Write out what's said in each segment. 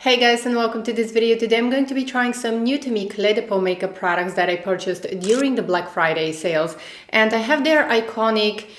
Hey guys, and welcome to this video. Today I'm going to be trying some new to me Cle de Peau makeup products that I purchased during the Black Friday sales. And I have their iconic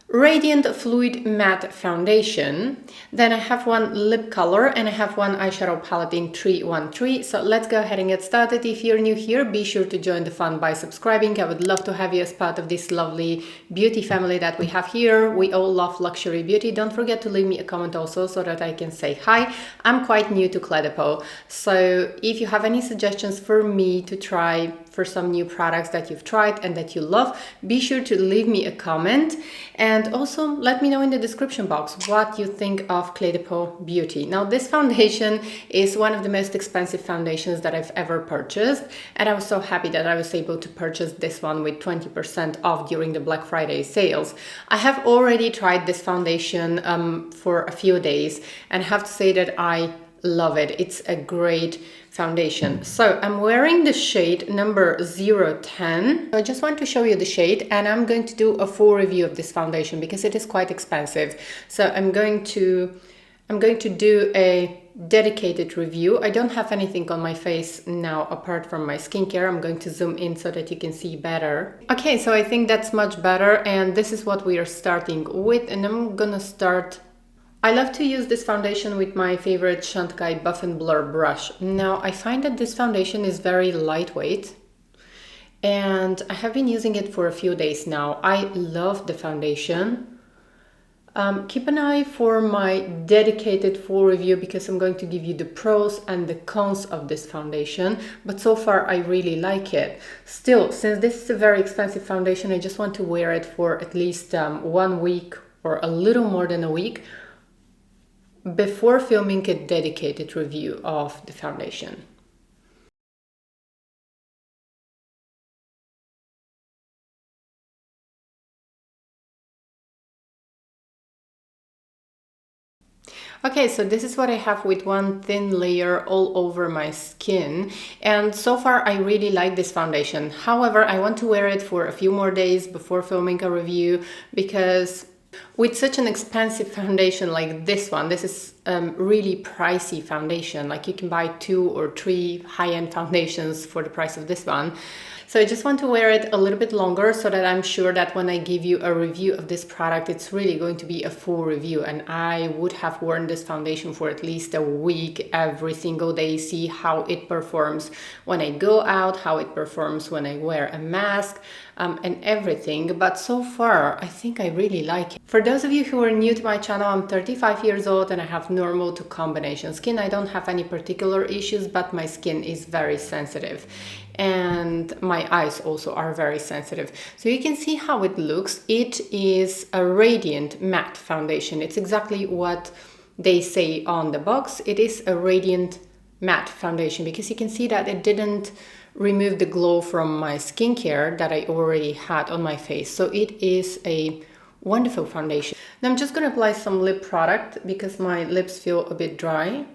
Radiant Fluide Matte foundation. Then I have one lip color and I have one eyeshadow palette in 313. So let's go ahead and get started. If you're new here, be sure to join the fun by subscribing. I would love to have you as part of this lovely beauty family that we have here. We all love luxury beauty. Don't forget to leave me a comment also so that I can say hi. I'm quite new to Cle de Peau, so if you have any suggestions for me to try for some new products that you've tried and that you love, be sure to leave me a comment, and also let me know in the description box what you think of Cle de Peau beauty. Now, this foundation is one of the most expensive foundations that I've ever purchased, and I was so happy that I was able to purchase this one with 20% off during the Black Friday sales. I have already tried this foundation for a few days, and I have to say that I love it. It's a great foundation. So I'm wearing the shade number 010. So I just want to show you the shade, and I'm going to do a full review of this foundation because it is quite expensive. So I'm going to do a dedicated review. I don't have anything on my face now apart from my skincare. I'm going to zoom in so that you can see better. Okay, so I think that's much better, and this is what we are starting with, and I'm gonna start. I love to use this foundation with my favorite Shanghai Buff and Blur brush. Now, I find that this foundation is very lightweight, and I have been using it for a few days now. I love the foundation. Keep an eye for my dedicated full review because I'm going to give you the pros and the cons of this foundation, but so far I really like it. Still, since this is a very expensive foundation, I just want to wear it for at least 1 week or a little more than a week before filming a dedicated review of the foundation. Okay, so this is what I have with one thin layer all over my skin, and so far I really like this foundation. However, I want to wear it for a few more days before filming a review because with such an expensive foundation like this one, this is really pricey foundation. Like, you can buy 2 or 3 high-end foundations for the price of this one. So I just want to wear it a little bit longer so that I'm sure that when I give you a review of this product, it's really going to be a full review. And I would have worn this foundation for at least a week every single day, see how it performs when I go out, how it performs when I wear a mask, and everything. But so far, I think I really like it. For those of you who are new to my channel, I'm 35 years old and I have normal to combination skin. I don't have any particular issues, but my skin is very sensitive. And my eyes also are very sensitive. So you can see how it looks. It is a radiant matte foundation. It's exactly what they say on the box. It is a radiant matte foundation because you can see that it didn't remove the glow from my skincare that I already had on my face. So it is a wonderful foundation. Now I'm just going to apply some lip product because my lips feel a bit dry.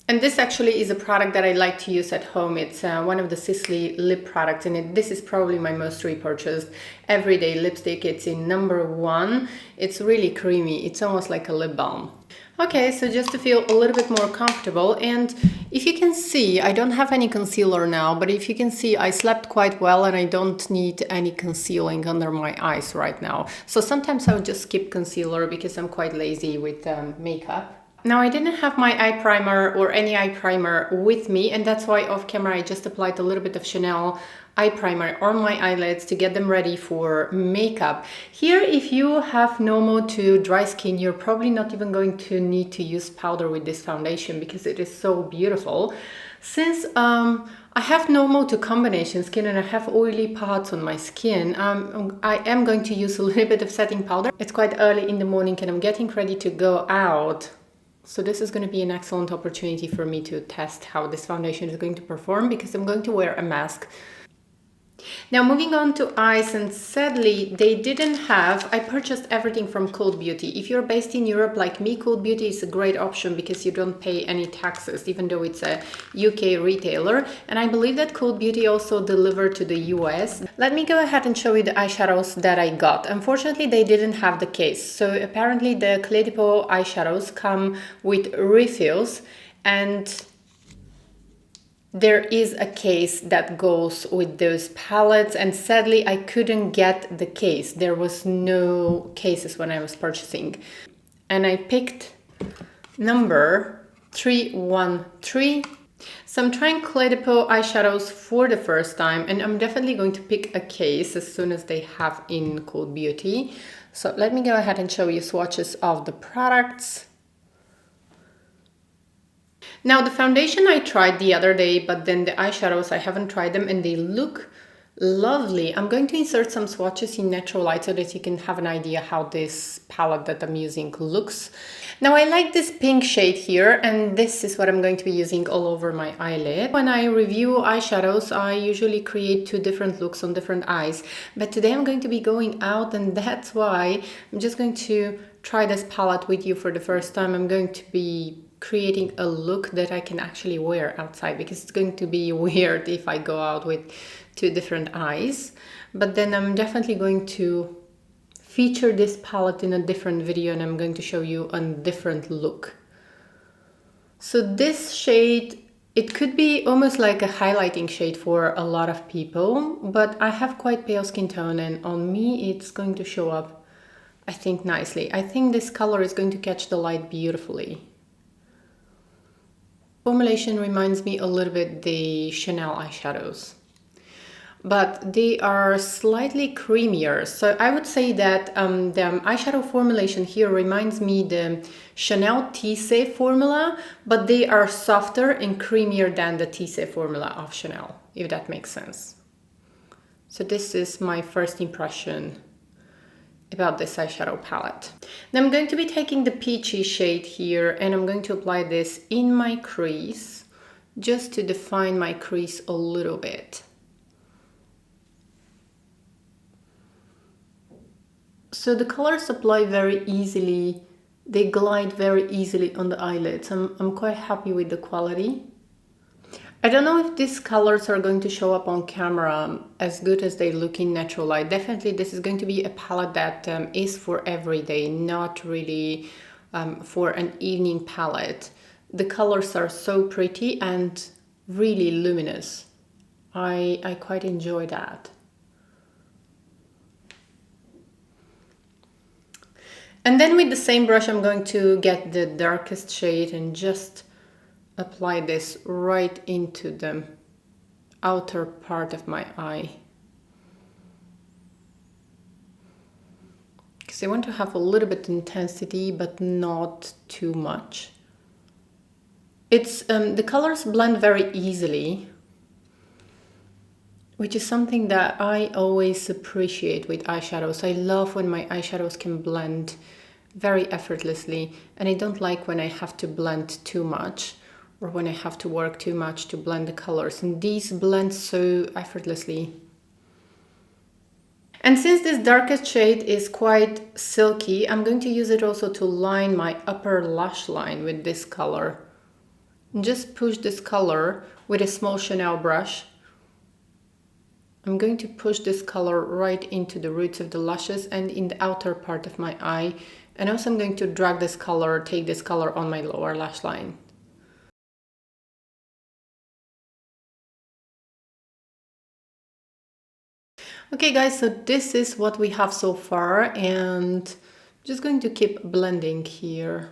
And this actually is a product that I like to use at home. It's one of the Sisley lip products, and this is probably my most repurchased everyday lipstick. It's in number 1. It's really creamy. It's almost like a lip balm. Okay, so just to feel a little bit more comfortable, and if you can see, I don't have any concealer now, but if you can see, I slept quite well and I don't need any concealing under my eyes right now. So sometimes I'll just skip concealer because I'm quite lazy with makeup. Now, I didn't have my eye primer or any eye primer with me, and that's why off camera I just applied a little bit of Chanel eye primer on my eyelids to get them ready for makeup. Here, if you have normal to dry skin, you're probably not even going to need to use powder with this foundation because it is so beautiful. Since I have normal to combination skin and I have oily parts on my skin, I am going to use a little bit of setting powder. It's quite early in the morning and I'm getting ready to go out. So this is going to be an excellent opportunity for me to test how this foundation is going to perform because I'm going to wear a mask. Now, moving on to eyes, and sadly they didn't have, I purchased everything from Cult Beauty. If you're based in Europe like me, Cult Beauty is a great option because you don't pay any taxes, even though it's a UK retailer. And I believe that Cult Beauty also delivered to the US. Let me go ahead and show you the eyeshadows that I got. Unfortunately, they didn't have the case. So apparently the Cle de Peau eyeshadows come with refills. And there is a case that goes with those palettes, and sadly I couldn't get the case. There was no cases when I was purchasing. And I picked number 313. So I'm trying Cle de Peau eyeshadows for the first time, and I'm definitely going to pick a case as soon as they have in Code Beauty. So let me go ahead and show you swatches of the products. Now the foundation I tried the other day, but then the eyeshadows I haven't tried them and they look lovely. I'm going to insert some swatches in natural light so that you can have an idea how this palette that I'm using looks. Now I like this pink shade here, and this is what I'm going to be using all over my eyelid. When I review eyeshadows, I usually create 2 different looks on different eyes, but today I'm going to be going out, and that's why I'm just going to try this palette with you for the first time. I'm going to be creating a look that I can actually wear outside, because it's going to be weird if I go out with 2 different eyes. But then I'm definitely going to feature this palette in a different video, and I'm going to show you a different look. So this shade, it could be almost like a highlighting shade for a lot of people, but I have quite pale skin tone, and on me it's going to show up, I think, nicely. I think this color is going to catch the light beautifully. Formulation reminds me a little bit the Chanel eyeshadows, but they are slightly creamier. So I would say that the eyeshadow formulation here reminds me the Chanel Tissé formula, but they are softer and creamier than the Tissé formula of Chanel, if that makes sense. So this is my first impression about this eyeshadow palette. Now I'm going to be taking the peachy shade here, and I'm going to apply this in my crease just to define my crease a little bit. So the colors apply very easily, they glide very easily on the eyelids. I'm quite happy with the quality. I don't know if these colors are going to show up on camera as good as they look in natural light. Definitely this is going to be a palette that is for every day, not really for an evening palette. The colors are so pretty and really luminous. I quite enjoy that. And then with the same brush I'm going to get the darkest shade and just apply this right into the outer part of my eye, because I want to have a little bit of intensity but not too much. It's the colors blend very easily, which is something that I always appreciate with eyeshadows. I love when my eyeshadows can blend very effortlessly, and I don't like when I have to blend too much or when I have to work too much to blend the colors, and these blend so effortlessly. And since this darkest shade is quite silky, I'm going to use it also to line my upper lash line with this color. Just push this color with a small Chanel brush. I'm going to push this color right into the roots of the lashes and in the outer part of my eye, and also I'm going to drag this color, take this color on my lower lash line. Okay guys, so this is what we have so far, and I'm just going to keep blending here.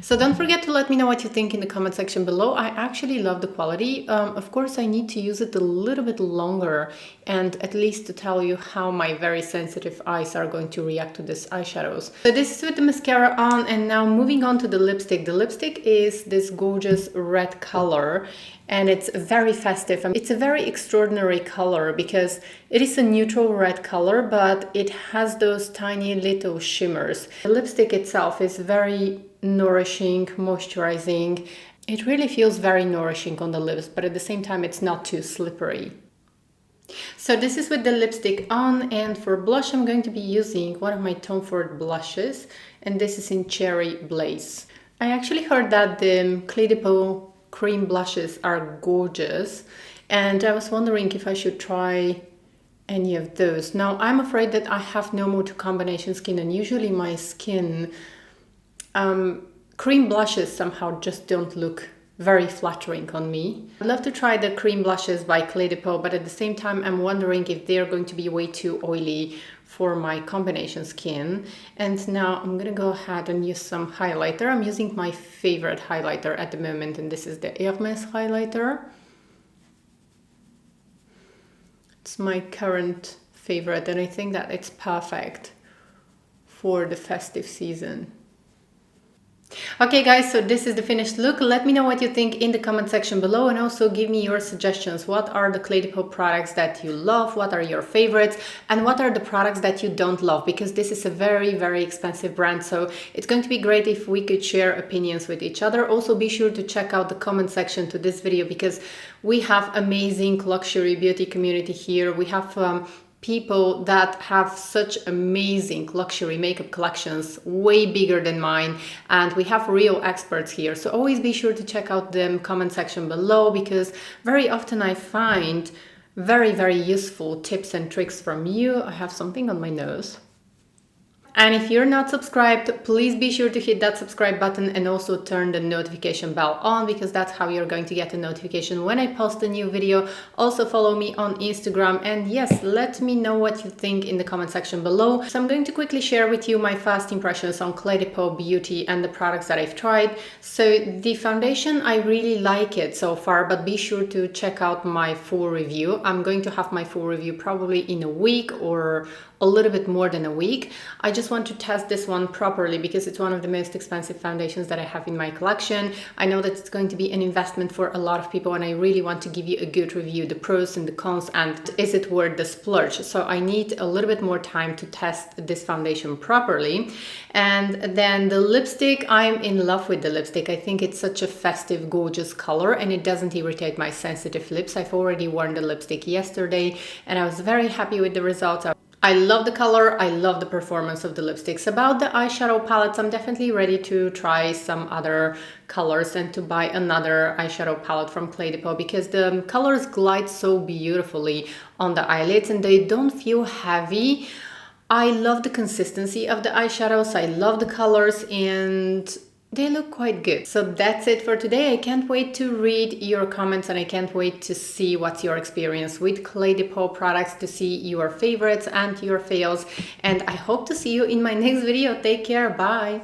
So don't forget to let me know what you think in the comment section below. I actually love the quality. Of course, I need to use it a little bit longer, and at least to tell you how my very sensitive eyes are going to react to this eyeshadows. So this is with the mascara on, and now moving on to the lipstick. The lipstick is this gorgeous red color, and it's very festive. It's a very extraordinary color because it is a neutral red color, but it has those tiny little shimmers. The lipstick itself is very nourishing, moisturizing. It really feels very nourishing on the lips, but at the same time it's not too slippery. So this is with the lipstick on, and for blush I'm going to be using one of my Tom Ford blushes, and this is in Cherry Blaze. I actually heard that the Cle de Peau cream blushes are gorgeous, and I was wondering if I should try any of those. Now, I'm afraid that I have no more to combination skin, and usually my skin, cream blushes somehow just don't look very flattering on me. I'd love to try the cream blushes by Cle de Peau, but at the same time, I'm wondering if they're going to be way too oily for my combination skin. And now I'm gonna go ahead and use some highlighter. I'm using my favorite highlighter at the moment, and this is the Hermes highlighter. It's my current favorite, and I think that it's perfect for the festive season. Okay guys, so this is the finished look. Let me know what you think in the comment section below, and also give me your suggestions. What are the Cle de Peau products that you love? What are your favorites? And what are the products that you don't love? Because this is a very, very expensive brand, so it's going to be great if we could share opinions with each other. Also, be sure to check out the comment section to this video, because we have amazing luxury beauty community here. We have people that have such amazing luxury makeup collections, way bigger than mine, and we have real experts here. So always be sure to check out the comment section below, because very often I find very, very useful tips and tricks from you. I have something on my nose. And if you're not subscribed, please be sure to hit that subscribe button and also turn the notification bell on, because that's how you're going to get a notification when I post a new video. Also follow me on Instagram, and yes, let me know what you think in the comment section below. So I'm going to quickly share with you my first impressions on Cle de Peau Beauty and the products that I've tried. So the foundation, I really like it so far, but be sure to check out my full review. I'm going to have my full review probably in a week or a little bit more than a week. I just want to test this one properly because it's one of the most expensive foundations that I have in my collection. I know that it's going to be an investment for a lot of people, and I really want to give you a good review, the pros and the cons, and is it worth the splurge. So I need a little bit more time to test this foundation properly. And then the lipstick, I'm in love with the lipstick. I think it's such a festive, gorgeous color, and it doesn't irritate my sensitive lips. I've already worn the lipstick yesterday, and I was very happy with the results. I love the color, I love the performance of the lipsticks. About the eyeshadow palettes, I'm definitely ready to try some other colors and to buy another eyeshadow palette from Cle de Peau, because the colors glide so beautifully on the eyelids and they don't feel heavy. I love the consistency of the eyeshadows, I love the colors, and they look quite good. So that's it for today. I can't wait to read your comments, and I can't wait to see what's your experience with Cle de Peau products, to see your favorites and your fails. And I hope to see you in my next video. Take care. Bye.